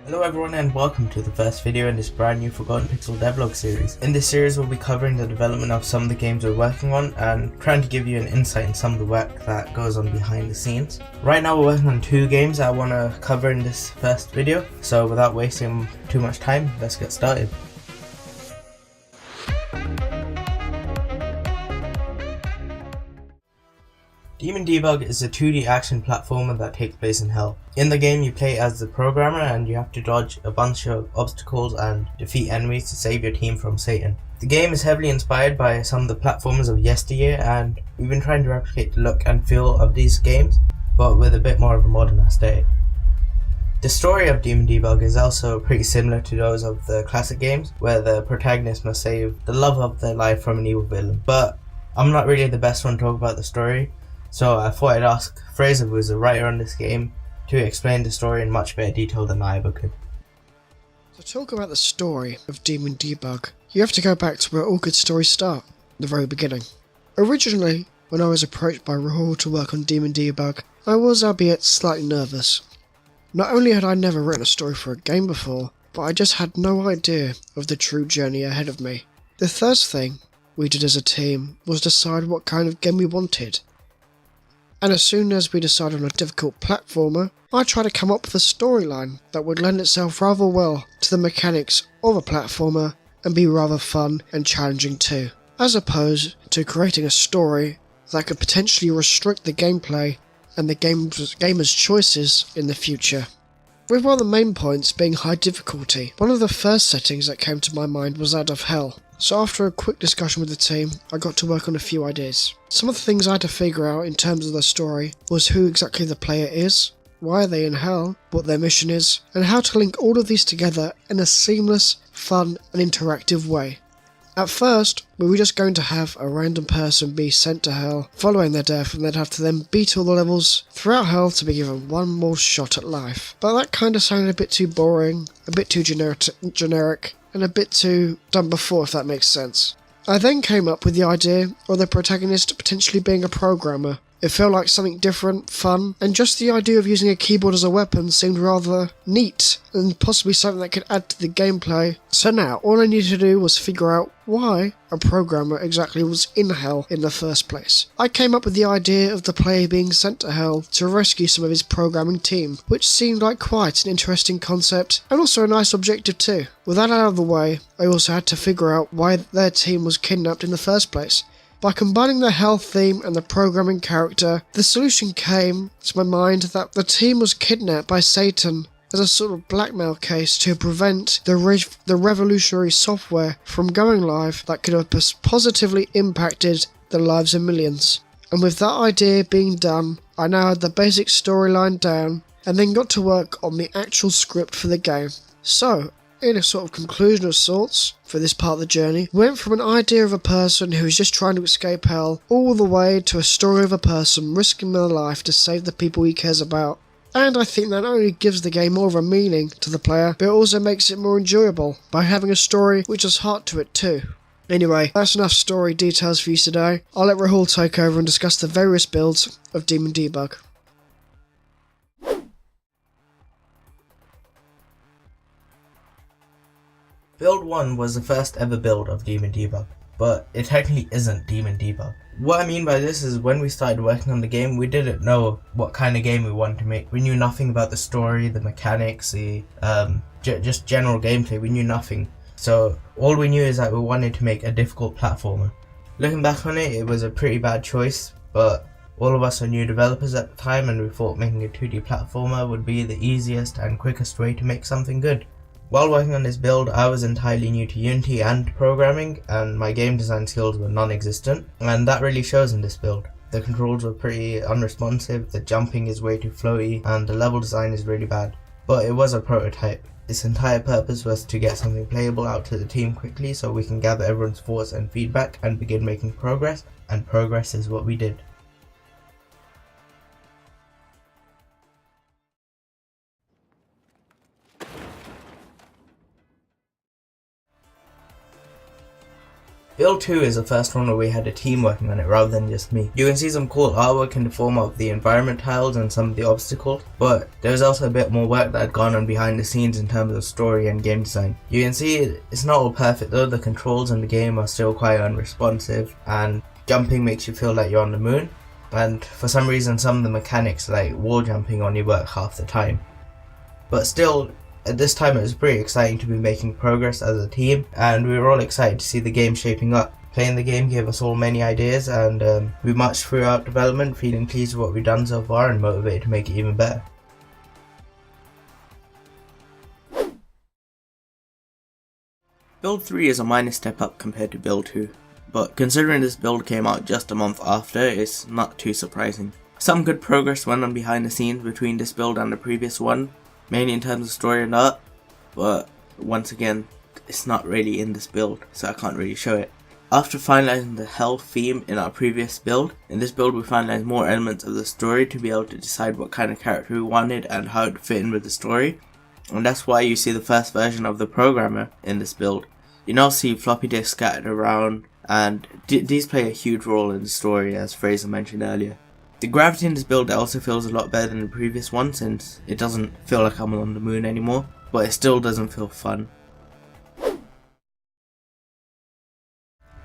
Hello everyone and welcome to the first video in this brand new Forgotten Pixel Devlog series. In this series we'll be covering the development of some of the games we're working on and trying to give you an insight in some of the work that goes on behind the scenes. Right now we're working on two games I want to cover in this first video, so without wasting too much time, let's get started. Demon Debug is a 2D action platformer that takes place in Hell. In the game you play as the programmer and you have to dodge a bunch of obstacles and defeat enemies to save your team from Satan. The game is heavily inspired by some of the platformers of yesteryear, and we've been trying to replicate the look and feel of these games, but with a bit more of a modern aesthetic. The story of Demon Debug is also pretty similar to those of the classic games, where the protagonist must save the love of their life from an evil villain. But I'm not really the best one to talk about the story, so I thought I'd ask Fraser, who is a writer on this game, to explain the story in much better detail than I ever could. To talk about the story of Demon Debug, you have to go back to where all good stories start, the very beginning. Originally, when I was approached by Rahul to work on Demon Debug, I was, albeit slightly nervous. Not only had I never written a story for a game before, but I just had no idea of the true journey ahead of me. The first thing we did as a team was decide what kind of game we wanted. And as soon as we decided on a difficult platformer, I tried to come up with a storyline that would lend itself rather well to the mechanics of a platformer and be rather fun and challenging too, as opposed to creating a story that could potentially restrict the gameplay and the gamer's choices in the future. With one of the main points being high difficulty, one of the first settings that came to my mind was that of Hell. So after a quick discussion with the team, I got to work on a few ideas. Some of the things I had to figure out in terms of the story was who exactly the player is, why are they in Hell, what their mission is, and how to link all of these together in a seamless, fun and interactive way. At first, we were just going to have a random person be sent to Hell following their death, and they'd have to then beat all the levels throughout Hell to be given one more shot at life. But that kind of sounded a bit too boring, a bit too generic, and a bit too done before, if that makes sense. I then came up with the idea of the protagonist potentially being a programmer. It felt like something different, fun, and just the idea of using a keyboard as a weapon seemed rather neat and possibly something that could add to the gameplay. So now, all I needed to do was figure out why a programmer exactly was in Hell in the first place. I came up with the idea of the player being sent to Hell to rescue some of his programming team, which seemed like quite an interesting concept and also a nice objective too. With that out of the way, I also had to figure out why their team was kidnapped in the first place. By combining the Hell theme and the programming character, the solution came to my mind that the team was kidnapped by Satan as a sort of blackmail case to prevent the revolutionary software from going live that could have positively impacted the lives of millions. And with that idea being done, I now had the basic storyline down and then got to work on the actual script for the game. So, in a sort of conclusion of sorts for this part of the journey, we went from an idea of a person who is just trying to escape Hell all the way to a story of a person risking their life to save the people he cares about. And I think that not only gives the game more of a meaning to the player, but it also makes it more enjoyable by having a story which has heart to it too. Anyway, that's enough story details for you today. I'll let Rahul take over and discuss the various builds of Demon Debug. Build 1 was the first ever build of Demon Debug, but it technically isn't Demon Debug. What I mean by this is when we started working on the game, we didn't know what kind of game we wanted to make. We knew nothing about the story, the mechanics, the just general gameplay. We knew nothing. So all we knew is that we wanted to make a difficult platformer. Looking back on it, it was a pretty bad choice, but all of us are new developers at the time and we thought making a 2D platformer would be the easiest and quickest way to make something good. While working on this build, I was entirely new to Unity and programming, and my game design skills were non-existent, and that really shows in this build. The controls were pretty unresponsive, the jumping is way too floaty, and the level design is really bad. But it was a prototype. Its entire purpose was to get something playable out to the team quickly so we can gather everyone's thoughts and feedback and begin making progress, and progress is what we did. Build 2 is the first one where we had a team working on it rather than just me. You can see some cool artwork in the form of the environment tiles and some of the obstacles, but there was also a bit more work that had gone on behind the scenes in terms of story and game design. You can see it's not all perfect though. The controls in the game are still quite unresponsive, and jumping makes you feel like you're on the moon, and for some reason some of the mechanics like wall jumping only work half the time. But still, at this time it was pretty exciting to be making progress as a team, and we were all excited to see the game shaping up. Playing the game gave us all many ideas, and we marched throughout development feeling pleased with what we've done so far and motivated to make it even better. Build 3 is a minor step up compared to Build 2, but considering this build came out just a month after, it's not too surprising. Some good progress went on behind the scenes between this build and the previous one, mainly in terms of story and art, but once again, it's not really in this build, so I can't really show it. After finalizing the hell theme in our previous build, in this build we finalized more elements of the story to be able to decide what kind of character we wanted and how it would fit in with the story, and that's why you see the first version of the programmer in this build. You now see floppy disks scattered around, and these play a huge role in the story, as Fraser mentioned earlier. The gravity in this build also feels a lot better than the previous one, since it doesn't feel like I'm on the moon anymore, but it still doesn't feel fun.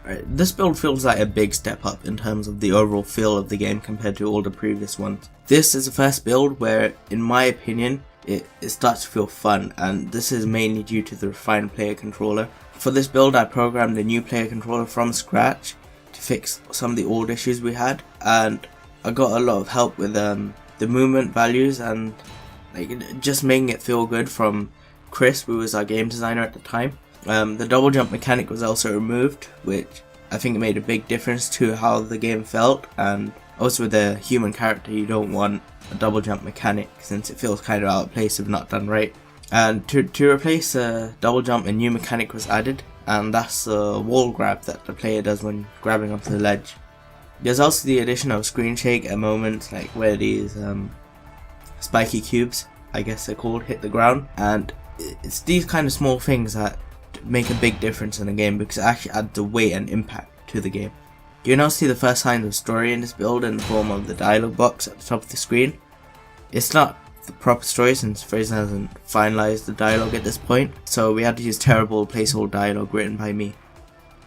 Right, this build feels like a big step up in terms of the overall feel of the game compared to all the previous ones. This is the first build where, in my opinion, it starts to feel fun, and this is mainly due to the refined player controller. For this build I programmed a new player controller from scratch to fix some of the old issues we had, and I got a lot of help with the movement values and just making it feel good from Chris, who was our game designer at the time. The double jump mechanic was also removed, which I think made a big difference to how the game felt, and also with a human character you don't want a double jump mechanic since it feels kind of out of place if not done right. And to replace a double jump, a new mechanic was added, and that's the wall grab that the player does when grabbing onto the ledge. There's also the addition of screen shake at moments like where these spiky cubes, I guess they're called, hit the ground, and it's these kind of small things that make a big difference in the game because it actually adds the weight and impact to the game. You now see the first signs of story in this build in the form of the dialogue box at the top of the screen. It's not the proper story since Fraser hasn't finalized the dialogue at this point, so we had to use terrible placeholder dialogue written by me.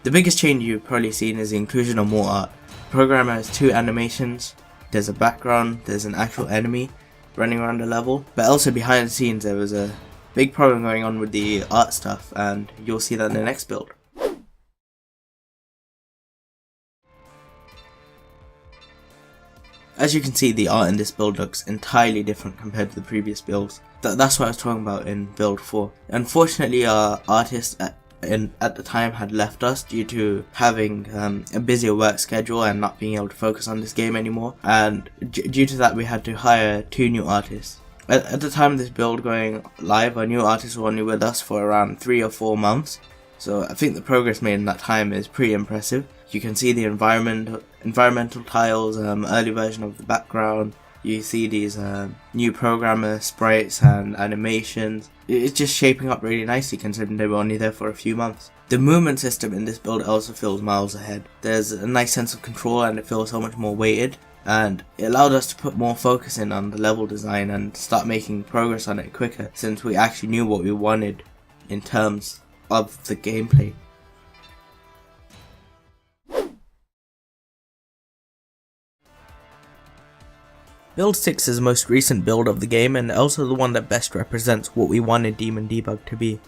The biggest change you've probably seen is the inclusion of more art. The programmer has two animations, there's a background, there's an actual enemy running around the level, but also behind the scenes there was a big problem going on with the art stuff, and you'll see that in the next build. As you can see, the art in this build looks entirely different compared to the previous builds. That's what I was talking about in build 4. Unfortunately, our artist at the time had left us due to having a busier work schedule and not being able to focus on this game anymore, and due to that we had to hire 2 new artists. At the time of this build going live, our new artists were only with us for around 3 or 4 months, so I think the progress made in that time is pretty impressive. You can see the environmental tiles, early version of the background. You see these new programmer sprites and animations. It's just shaping up really nicely considering they were only there for a few months. The movement system in this build also feels miles ahead. There's a nice sense of control and it feels so much more weighted, and it allowed us to put more focus in on the level design and start making progress on it quicker since we actually knew what we wanted in terms of the gameplay. Build 6 is the most recent build of the game and also the one that best represents what we wanted Demon Debug to be.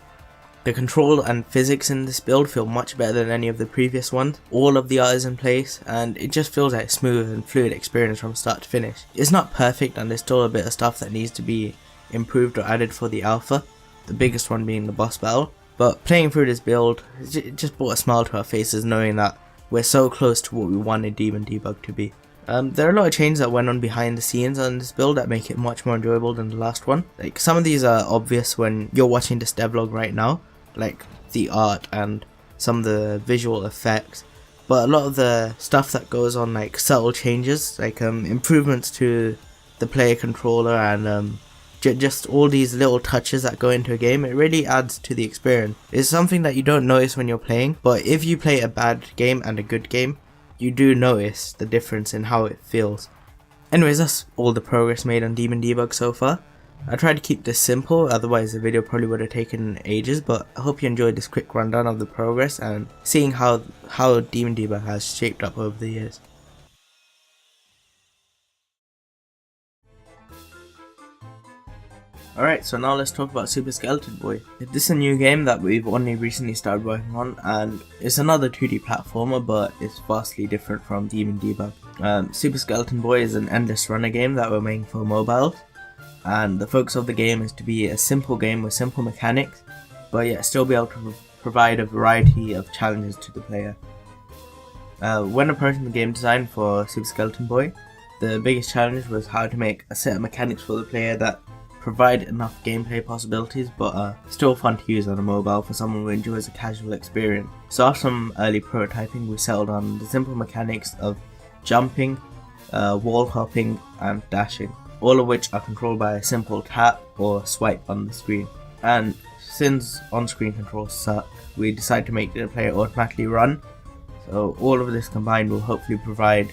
The control and physics in this build feel much better than any of the previous ones. All of the art is in place and it just feels like a smooth and fluid experience from start to finish. It's not perfect and there's still a bit of stuff that needs to be improved or added for the alpha, the biggest one being the boss battle. But playing through this build, it just brought a smile to our faces knowing that we're so close to what we wanted Demon Debug to be. There are a lot of changes that went on behind the scenes on this build that make it much more enjoyable than the last one. Like, some of these are obvious when you're watching this devlog right now, like the art and some of the visual effects, but a lot of the stuff that goes on, like subtle changes, like improvements to the player controller and just all these little touches that go into a game, it really adds to the experience. It's something that you don't notice when you're playing, but if you play a bad game and a good game, you do notice the difference in how it feels. Anyways, that's all the progress made on Demon Debug so far. I tried to keep this simple, otherwise the video probably would have taken ages, but I hope you enjoyed this quick rundown of the progress and seeing how Demon Debug has shaped up over the years. Alright, so now let's talk about Super Skeleton Boy. This is a new game that we've only recently started working on, and it's another 2D platformer, but it's vastly different from Demon Debug. Super Skeleton Boy is an endless runner game that we're making for mobile, and the focus of the game is to be a simple game with simple mechanics, but yet still be able to provide a variety of challenges to the player. When approaching the game design for Super Skeleton Boy, the biggest challenge was how to make a set of mechanics for the player that provide enough gameplay possibilities but are still fun to use on a mobile for someone who enjoys a casual experience. So after some early prototyping, we settled on the simple mechanics of jumping, wall hopping and dashing, all of which are controlled by a simple tap or swipe on the screen. And since on-screen controls suck, we decided to make the player automatically run, so all of this combined will hopefully provide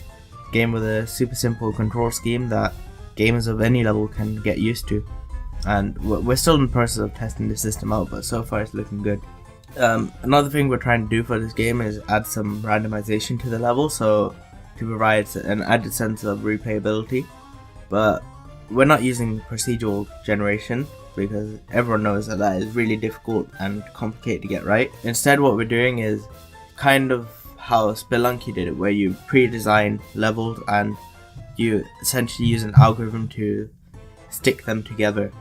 a game with a super simple control scheme that gamers of any level can get used to. And we're still in the process of testing the system out, but so far it's looking good. Another thing we're trying to do for this game is add some randomization to the level, so to provide an added sense of replayability. But we're not using procedural generation because everyone knows that is really difficult and complicated to get right. Instead, what we're doing is kind of how Spelunky did it, where you pre-design levels and you essentially use an algorithm to stick them together.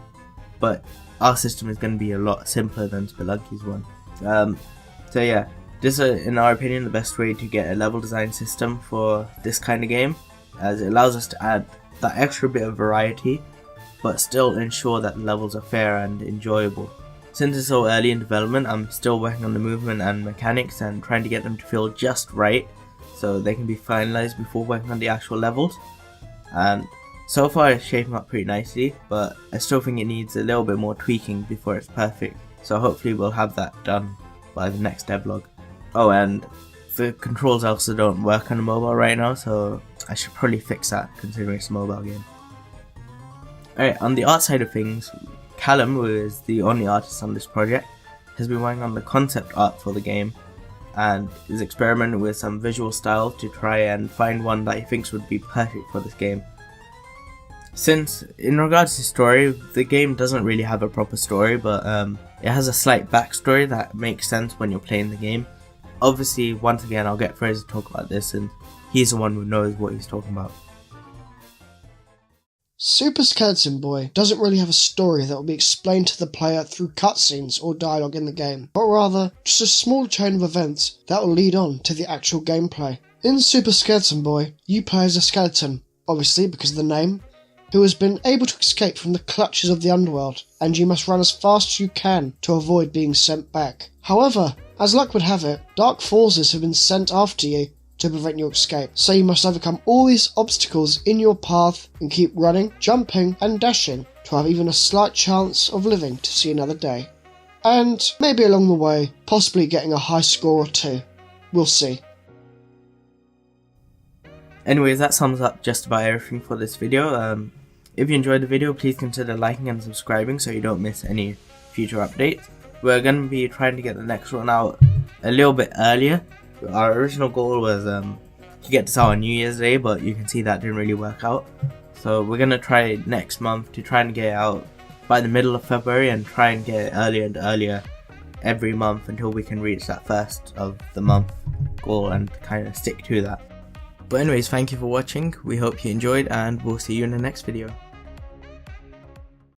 But our system is going to be a lot simpler than Spelunky's one. So yeah, this is in our opinion the best way to get a level design system for this kind of game, as it allows us to add that extra bit of variety but still ensure that the levels are fair and enjoyable. Since it's so early in development, I'm still working on the movement and mechanics and trying to get them to feel just right so they can be finalized before working on the actual levels. And so far it's shaping up pretty nicely, but I still think it needs a little bit more tweaking before it's perfect, so hopefully we'll have that done by the next devlog. Oh, and the controls also don't work on a mobile right now, so I should probably fix that considering it's a mobile game. Alright, on the art side of things, Callum, who is the only artist on this project, has been working on the concept art for the game and is experimenting with some visual styles to try and find one that he thinks would be perfect for this game. Since, in regards to story, the game doesn't really have a proper story, but it has a slight backstory that makes sense when you're playing the game. Obviously, once again, I'll get Fraser to talk about this, and he's the one who knows what he's talking about. Super Skeleton Boy doesn't really have a story that will be explained to the player through cutscenes or dialogue in the game, but rather just a small chain of events that will lead on to the actual gameplay. In Super Skeleton Boy, you play as a skeleton, obviously because of the name, who has been able to escape from the clutches of the underworld, and you must run as fast as you can to avoid being sent back. However, as luck would have it, dark forces have been sent after you to prevent your escape, so you must overcome all these obstacles in your path and keep running, jumping and dashing to have even a slight chance of living to see another day. And maybe along the way, possibly getting a high score or two. We'll see. Anyways, that sums up just about everything for this video. If you enjoyed the video, please consider liking and subscribing so you don't miss any future updates. We're going to be trying to get the next one out a little bit earlier. Our original goal was to get this out on New Year's Day, but you can see that didn't really work out. So we're going to try next month to try and get it out by the middle of February and try and get it earlier and earlier every month until we can reach that first of the month goal and kind of stick to that. But anyways, thank you for watching, we hope you enjoyed and we'll see you in the next video.